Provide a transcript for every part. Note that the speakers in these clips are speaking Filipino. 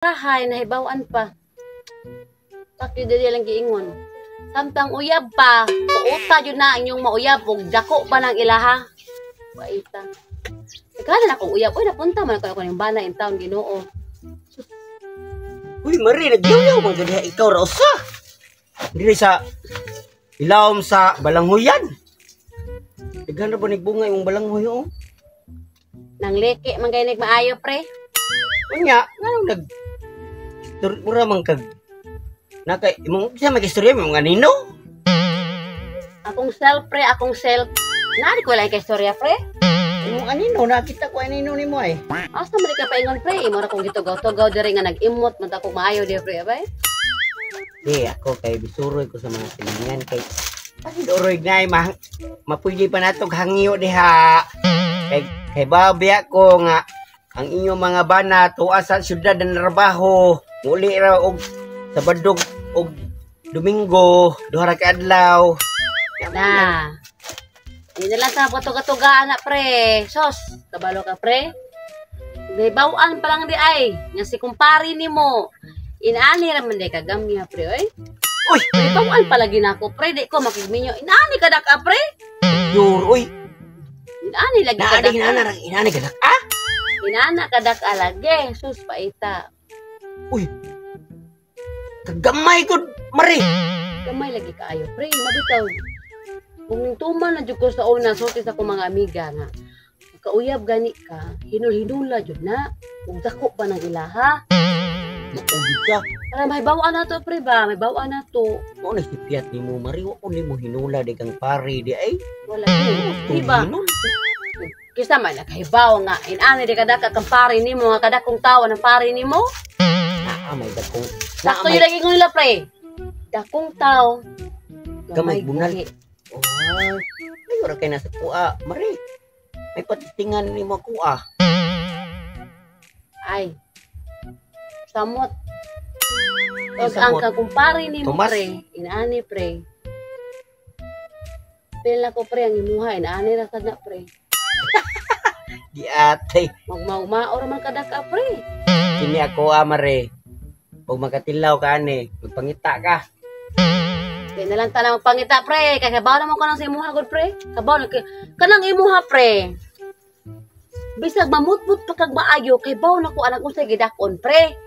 Kahay, nahibawan pa. Pakyo dili lang giingon. Samtang uyab pa, uuta yun na inyong mauyab, ug dako pa ng ilaha. Waita. Kala na akong uyab, uy, napunta man ako ng bana in town, Ginoo. Uy, Marie, nagyaw mo gani ikaw ra usa. Dili sa ilawom sa balanghoyan. Daghan ra ba nagbunga imong balanghoy oh? Nang leki man gaynig maayo, pre. Unya, nganong mura man kag nakay imong sa magistorya mo nga nino? Akong self, pre, akong self. Nari ko lang kay istorya, pre. Imong anino nakita ko anino nimo ay. Asa man ka paingon, pre? Imo ra kong gitugaw-tugaw diri nga nag-imot man ta ko maayo di, pre, abay. Di ako kay bisuroy ko sa mga silingan kay kasi doroy ngay mapuli pa natog hangyo diha. Kay babya ko nga ang inyong mga bana tuwa sa syudad na trabaho. Muli ra og Sabado og Domingo, duha ra ka adlaw. Na. Hindi na lang sa patuga-tugaan na, pre. Sos, kabalo ka, pre. Naibawaan pa lang di ay. Nga si kumpari ni mo. Inaani raman di ka gamya, pre, oy. Uy! Naibawaan pa lagi na ako, pre. Di ko makigminyo. Inaani ka na ka, pre. Dur, uy! Inaani lagi ka na. Inani ka na, ah? Inana ka na ka lagi. Sus, paita. Uy! Kagamay ko, Marie! Gamay lagi ka ayo, pre. Mabitaw. Kung tuman na dyan ko sa una, sorti sa akong mga amiga nga. Kauyab gani ka, hinul-hinula dyan na. Kung dako pa ng ilaha. Maugid ka. Para may bawaan na to, pre ba? May bawaan na to. Mo na sipiat ni mo, Marie. Wako ni mo hinula di kang pari di ay. Wala yun. Diba? Kisa may nakahibaw nga. Inani di kadaka kang pari ni mo. Nga kadakong tawa ng pari ni mo. May dakong. Sakto yung lagi ko nila, pre. Dakong tao. Gamay bunal. Oh, may ora kay nasa kuha, Marie. May patitingan ni mo kuha. Ay. Samot. Tos ang kakumpari ni mo, pre. Inaani, pre. Pila ko, pre, ang imuha. Inaani ra sad na, pre. Di ate. Magmaur man kadaka, pre. Kini ako, Marie. Pag makatilaw ka, magpangita ka. Kaya na lang talang magpangita, pre. Kaya kabaw naman ko lang sa imuha, good, pre. Kabaw na. Kanang imuha, pre. Bisag mamutmut pa kag maayo, kay baw na ko anak usay gidakon, pre.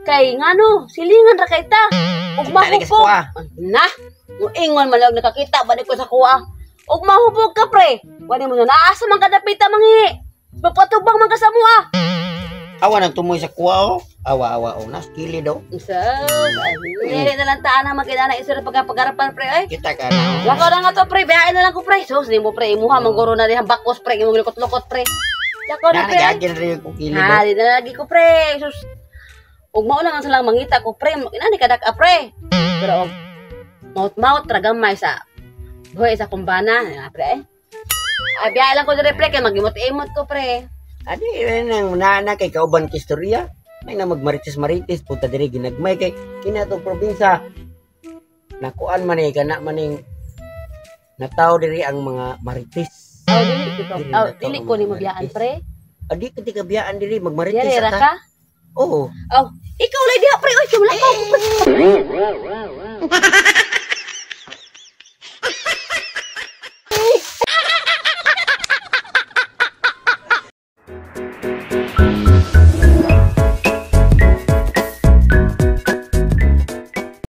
Kay ngano, silingan ra kay ta. Ug mahupog. Na, muingon man lang nakakita ba ko sa kuha. Ug mahupog ka, pre. Wani mo na naasa man kadapita manghi. Magpatubang man ka sa mua. Awa nang tumoy sa kuha, oh. Awa, oh. Naskili daw. Isa, nili na lang taan na magkita na isura pagkapagarapan, pre, ay. Kita ka na, oh. Lako na nga to, pre. Bayain na lang ko, pre. Sus, di mo, pre. Imuha, mangguro na rin bakos, pre. Imong lukot-lukot, pre. Lako na, pre. Nagagin rin yung kukili daw. Ha, di na lagi ko, pre. Sus. Ug mao lang ang salang mangita ko, pre. Inani kadak, pre. Pero, maut-maut, tragamay sa buhay sa kumbana. Pre, ay, biyahe lang ko diri, pre. Kaya mag-imot-imot ko, pre. Adi, nang nana kay kauban kistorya. May na magmaritis-maritis, punta diri ginagmay kay kinatong probinsya. Nakuan man kana maning nataw diri ang mga maritis. Dili ko ni mabiyaan, pre. Adi ketika biyaan diri magmaritis Diri ra ka? Oo. Oh, ikaw lay diha, pre. Oy, sumla ko.